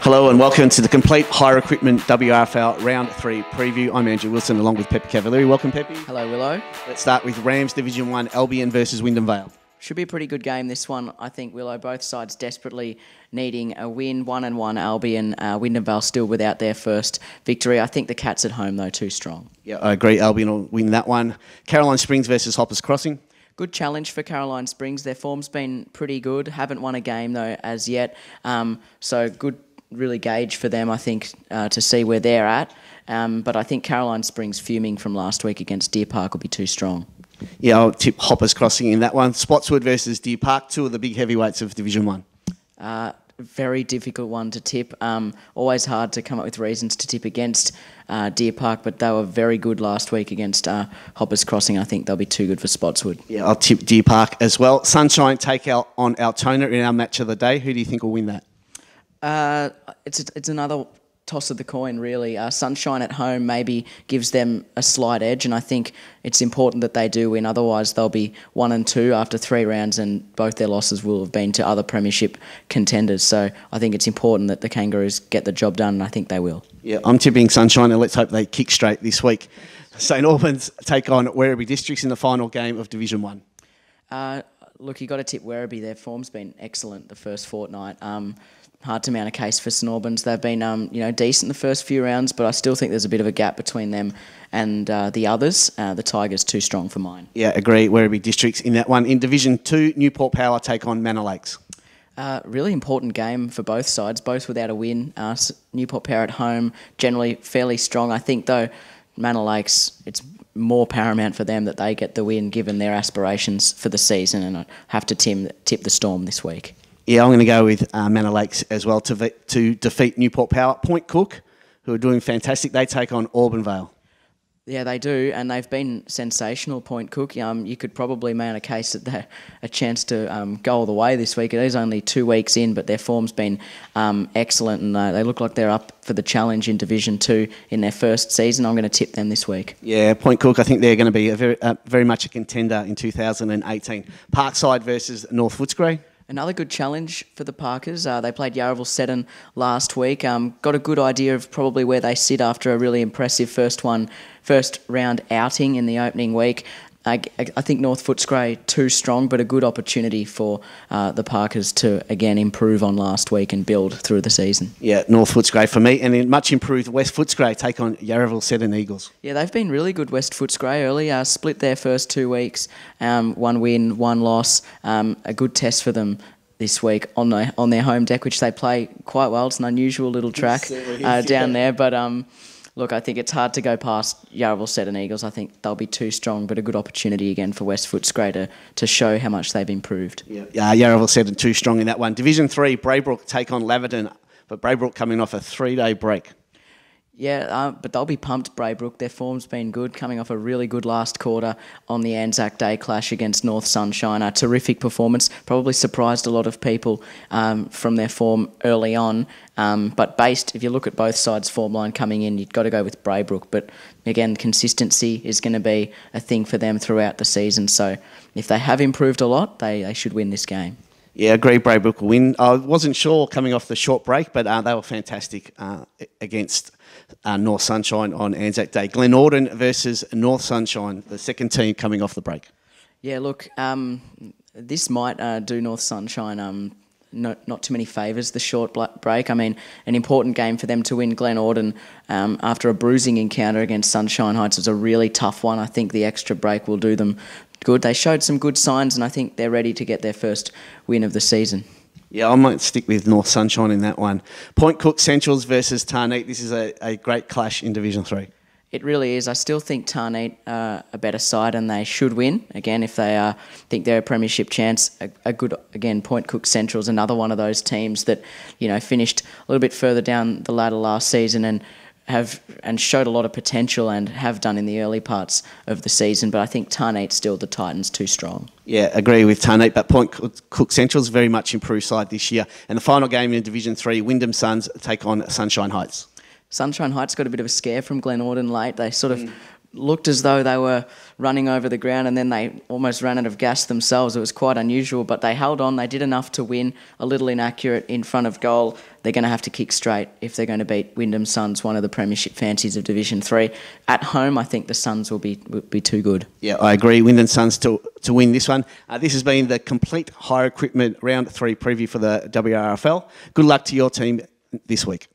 Hello and welcome to the Complete Hire Equipment WRFL Round 3 preview. I'm Andrew Wilson along with Pepe Cavalieri. Welcome, Pepe. Hello, Willow. Let's start with Rams Division 1, Albin versus Windham Vail. Should be a pretty good game, this one, I think, Willow. Both sides desperately needing a win, 1-1 Albion. Windham Vail still without their first victory. I think the Cats at home, though, too strong. Yeah, I agree. Albion will win that one. Caroline Springs versus Hoppers Crossing. Good challenge for Caroline Springs. Their form's been pretty good. Haven't won a game, though, as yet. So good, really gauge for them, I think, to see where they're at. But I think Caroline Springs fuming from last week against Deer Park will be too strong. Yeah, I'll tip Hoppers Crossing in that one. Spotswood versus Deer Park, two of the big heavyweights of Division 1. Very difficult one to tip. Always hard to come up with reasons to tip against Deer Park, but they were very good last week against Hoppers Crossing. I think they'll be too good for Spotswood. Yeah, I'll tip Deer Park as well. Sunshine take out on Altona in our match of the day. Who do you think will win that? It's another toss of the coin, really. Sunshine at home maybe gives them a slight edge, and I think it's important that they do win. Otherwise, they'll be 1-2 after 3 rounds, and both their losses will have been to other premiership contenders. So I think it's important that the Kangaroos get the job done, and I think they will. Yeah, I'm tipping Sunshine, and let's hope they kick straight this week. St Albans take on Werribee Districts in the final game of Division 1. Look, you got to tip Werribee. Their form's been excellent the first fortnight. Hard to mount a case for St Albans. They've been decent the first few rounds, but I still think there's a bit of a gap between them and the others. The Tigers too strong for mine. Yeah, agree. Werribee Districts in that one. In Division 2, Newport Power take on Manor Lakes. Really important game for both sides, both without a win. Newport Power at home, generally fairly strong. I think, though, Manor Lakes, it's more paramount for them that they get the win given their aspirations for the season, and I have to tip the Storm this week. Yeah, I'm going to go with Manor Lakes as well to defeat Newport Power. Point Cook, who are doing fantastic, they take on Auburn Vail. Yeah, they do, and they've been sensational, Point Cook. You could probably mount a case that they're a chance to go all the way this week. It is only 2 weeks in, but their form's been excellent, and they look like they're up for the challenge in Division 2 in their first season. I'm going to tip them this week. Yeah, Point Cook, I think they're going to be very much a contender in 2018. Parkside versus North Footscray. Another good challenge for the Parkers. They played Euroval Essendon last week. Got a good idea of probably where they sit after a really impressive first round outing in the opening week. I think North Footscray too strong, but a good opportunity for the Parkers to again improve on last week and build through the season. Yeah, North Footscray for me, and in much improved West Footscray take on Euroval Essendon Eagles. Yeah, they've been really good, West Footscray early. Split their first 2 weeks, 1 win, 1 loss. A good test for them this week on their home deck, which they play quite well. It's an unusual little track down there, but. Look, I think it's hard to go past Euroval Essendon Eagles. I think they'll be too strong, but a good opportunity again for West Footscray to show how much they've improved. Yeah, Euroval Essendon too strong in that one. Division 3, Braybrook take on Lebanon, but Braybrook coming off a 3-day break. Yeah, but they'll be pumped, Braybrook. Their form's been good, coming off a really good last quarter on the Anzac Day clash against North Sunshine. A terrific performance, probably surprised a lot of people from their form early on. But if you look at both sides' form line coming in, you've got to go with Braybrook. But again, consistency is going to be a thing for them throughout the season. So if they have improved a lot, they should win this game. Yeah, agree, Braybrook will win. I wasn't sure coming off the short break, but they were fantastic against North Sunshine on Anzac Day. Glynn Auden versus North Sunshine, the second team coming off the break. Yeah, look, this might do North Sunshine not too many favours, the short break. I mean, an important game for them to win. Glynn Auden, after a bruising encounter against Sunshine Heights, was a really tough one. I think the extra break will do them good. They showed some good signs, and I think they're ready to get their first win of the season. Yeah, I might stick with North Sunshine in that one. Point Cook Centrals versus Tarneet. This is a great clash in Division 3. It really is. I still think Tarneet are a better side and they should win. Again, if they think they're a premiership chance, a good, again, Point Cook Central's another one of those teams that, finished a little bit further down the ladder last season and showed a lot of potential and have done in the early parts of the season. But I think Tarneet still, the Titans, too strong. Yeah, agree with Tarneet, but Point Cook Central's very much improved side this year. And the final game in Division 3, Windham Suns take on Sunshine Heights. Sunshine Heights got a bit of a scare from Glynn Auden late. They sort of looked as though they were running over the ground, and then they almost ran out of gas themselves. It was quite unusual, but they held on. They did enough to win. A little inaccurate in front of goal. They're going to have to kick straight if they're going to beat Windham Suns, one of the premiership fancies of Division 3. At home, I think the Suns will be too good. Yeah, I agree. Windham Suns to win this one. This has been the complete hire equipment round 3 preview for the WRFL. Good luck to your team this week.